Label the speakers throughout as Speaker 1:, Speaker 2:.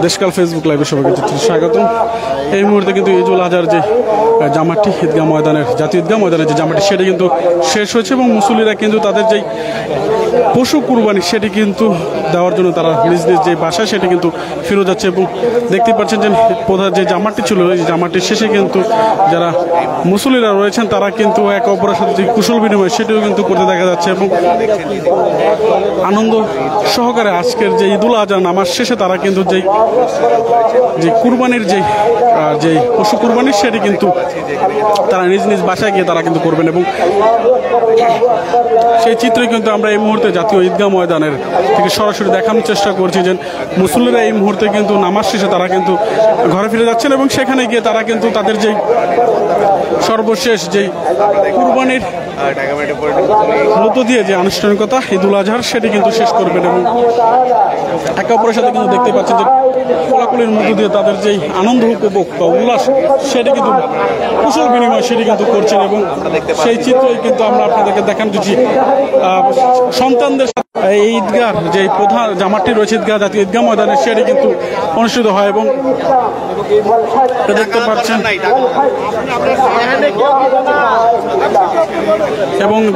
Speaker 1: দেশকাল Facebook লাইভে সবাইকে স্বাগতম। এই মুহূর্তে কিন্তু ঈদুল আজহার যে জামাটি ঈদগাহ ময়দানের জাতীয় ঈদগাহ ময়দানের যে জামাটি সেটি কিন্তু শেষ হয়েছে এবং মুসল্লিরা কিন্তু তাদের যেই পশু কুরবানি সেটি কিন্তু দেওয়ার জন্য তারা নিজ নিজ যে বাসায় সেটি কিন্তু ফিরে যাচ্ছে এবং দেখতে পাচ্ছেন যে প্রধান যে জামাটি ছিল এই জামাটির শেষে কিন্তু যারা মুসল্লিরা রয়েছেন তারা কিন্তু এক অপরের সাথে যে কুশল বিনিময় সেটিও কিন্তু করতে দেখা যাচ্ছে এবং আনন্দ সহকারে আজকের যে ঈদুল আজহা নামাজ শেষে তারা কিন্তু যে কুরবানির যে পশু কুরবানির সেটি কিন্তু তারা নিজ নিজ বাসায় গিয়ে তারা কিন্তু করবেন এবং সেই চিত্রই কিন্তু আমরা এই মুহূর্তে জাতীয় ঈদগাহ ময়দানের থেকে সরাসরি দেখানোর চেষ্টা করছি যে মুসল্লিরা এই মুহূর্তে কিন্তু নামাজ শেষে তারা কিন্তু ঘরে ফিরে যাচ্ছেন এবং সেখানে গিয়ে তারা কিন্তু তাদের যেই সর্বশেষ যেই কুরবানির মধ্য দিয়ে যে আনুষ্ঠানিকতা ঈদুল আজহার সেটি কিন্তু শেষ করবেন এবং একে অপরের সাথে কিন্তু দেখতে পাচ্ছেন যে কোলাকুলির মধ্য দিয়ে তাদের যেই আনন্দ উপভোগ বা উল্লাস সেটি কিন্তু কুশল বিনিময় সেটি কিন্তু করছেন এবং সেই চিত্রই কিন্তু আমরা আপনাদেরকে দেখানো দিচ্ছি সন্তানদের এই ঈদগাহ যে প্রধান জামাটি রয়েছে ঈদগাহ জাতীয় ঈদগাহ ময়দানে সেটি কিন্তু অনুষ্ঠিত হয় এবং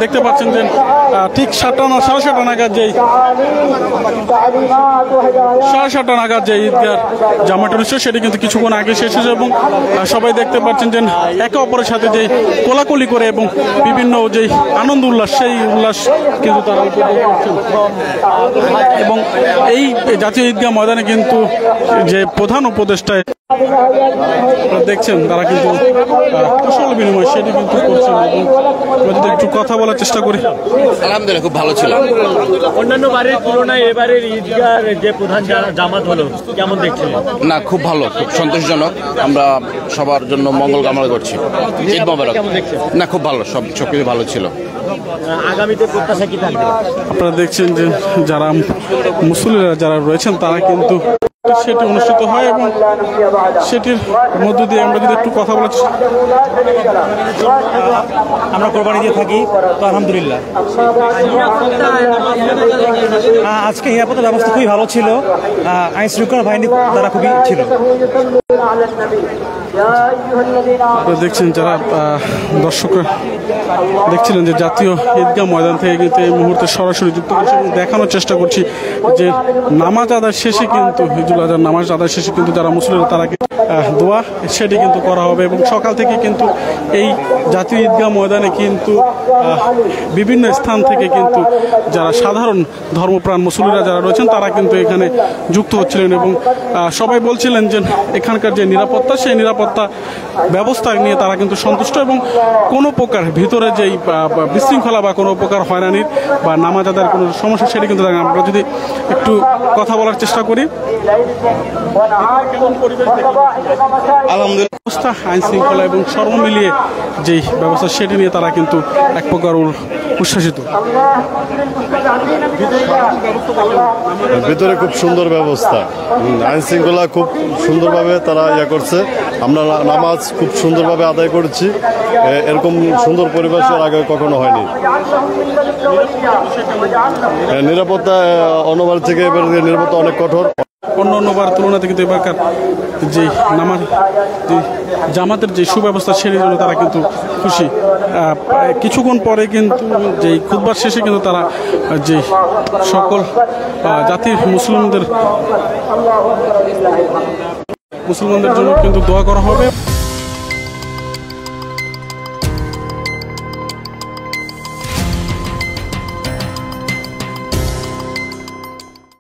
Speaker 1: দেখতে পাচ্ছেন যে ঠিক সাড়ে সাতটা নাগাদ যে ঈদগাহ জামাটি অনুষ্ঠিত সেটি কিন্তু কিছুক্ষণ আগে শেষ হয়েছে এবং সবাই দেখতে পাচ্ছেন যে একে অপরের সাথে যে কোলাকুলি করে এবং বিভিন্ন যে আনন্দ উল্লাস সেই উল্লাস কিন্তু তারা উপভোগ করছেন এবং এই জাতীয় ঈদগাহ ময়দানে কিন্তু যে প্রধান উপদেষ্টা দেখছেন তারা কিন্তু কুশল বিনিময় সেটি কিন্তু করছেন এবং যদি একটু কথা বলার চেষ্টা করি।
Speaker 2: আলহামদুলিল্লাহ খুব ভালো ছিল।
Speaker 3: অন্যান্য বারের তুলনায় এবারের ঈদগাহ যে প্রধান জামাত হলো কেমন দেখছেন?
Speaker 2: না, খুব ভালো, খুব সন্তোষজনক। আমরা সবার জন্য মঙ্গল কামনা করছি। ঈদ মোবারক। না, খুব ভালো, সব কিছু ভালো ছিল।
Speaker 3: আগামীতে প্রত্যাশা কি থাকবে?
Speaker 1: আপনারা দেখছেন যে যারা মুসল্লিরা যারা রয়েছেন তারা কিন্তু সেটি অনুষ্ঠিত হয় এবং সেটির মধ্য দিয়ে আমরা যদি একটু কথা বলার
Speaker 4: আমরা কোরবানি দিয়ে থাকি তো আলহামদুলিল্লাহ আজকে নিরাপত্তা ব্যবস্থা খুবই ভালো ছিল, আইন শৃঙ্খলা বাহিনী তারা খুবই ছিল।
Speaker 1: দেখছেন যারা দর্শকরা দেখছিলেন যে জাতীয় ঈদগাহ ময়দান থেকে কিন্তু এই মুহূর্তে সরাসরি যুক্ত করছি এবং দেখানোর চেষ্টা করছি যে নামাজ আদায় শেষে কিন্তু ঈদুল আজহার নামাজ আদায় শেষে কিন্তু যারা মুসলিম তারা দোয়া সেটি কিন্তু করা হবে এবং সকাল থেকে কিন্তু এই জাতীয় ঈদগাহ ময়দানে কিন্তু বিভিন্ন স্থান থেকে কিন্তু যারা সাধারণ ধর্মপ্রাণ মুসলিমরা যারা রয়েছেন তারা কিন্তু এখানে যুক্ত হচ্ছিলেন এবং সবাই বলছিলেন যে এখানকার যে নিরাপত্তা সেই নিরাপত্তা ব্যবস্থা নিয়ে তারা কিন্তু সন্তুষ্ট এবং কোনো প্রকার ভিতরে যেই বিশৃঙ্খলা বা কোনো প্রকার হয়রানির বা নামাজ আদায়ের কোনো সমস্যা সেটি কিন্তু আমরা যদি একটু কথা বলার চেষ্টা করি। আলহামদুলিল্লাহ ব্যবস্থা আইন শৃঙ্খলা এবং সর্ব মিলিয়ে যেই ব্যবস্থা সেটি নিয়ে তারা কিন্তু এক প্রকার উচ্ছ্বাসিত।
Speaker 5: ভিতরে খুব সুন্দর ব্যবস্থা, আইন শৃঙ্খলা খুব সুন্দরভাবে তারা করছে। আমরা নামাজ খুব সুন্দরভাবে আদায় করেছি, এরকম সুন্দর পরিবেশ আগে কখনো হয়নি। নিরাপত্তা অন্যবার থেকে এবার নিরাপত্তা অনেক কঠোর।
Speaker 1: অন্যবার তুলনাতে কিন্তু এবারকার যে জামাতের যে সুব্যবস্থা সেটির জন্য তারা কিন্তু খুশি। কিছুক্ষণ পরে কিন্তু যেই খুতবার শেষে কিন্তু তারা যে সকল জাতির মুসলমানদের জন্য কিন্তু দোয়া করা হবে।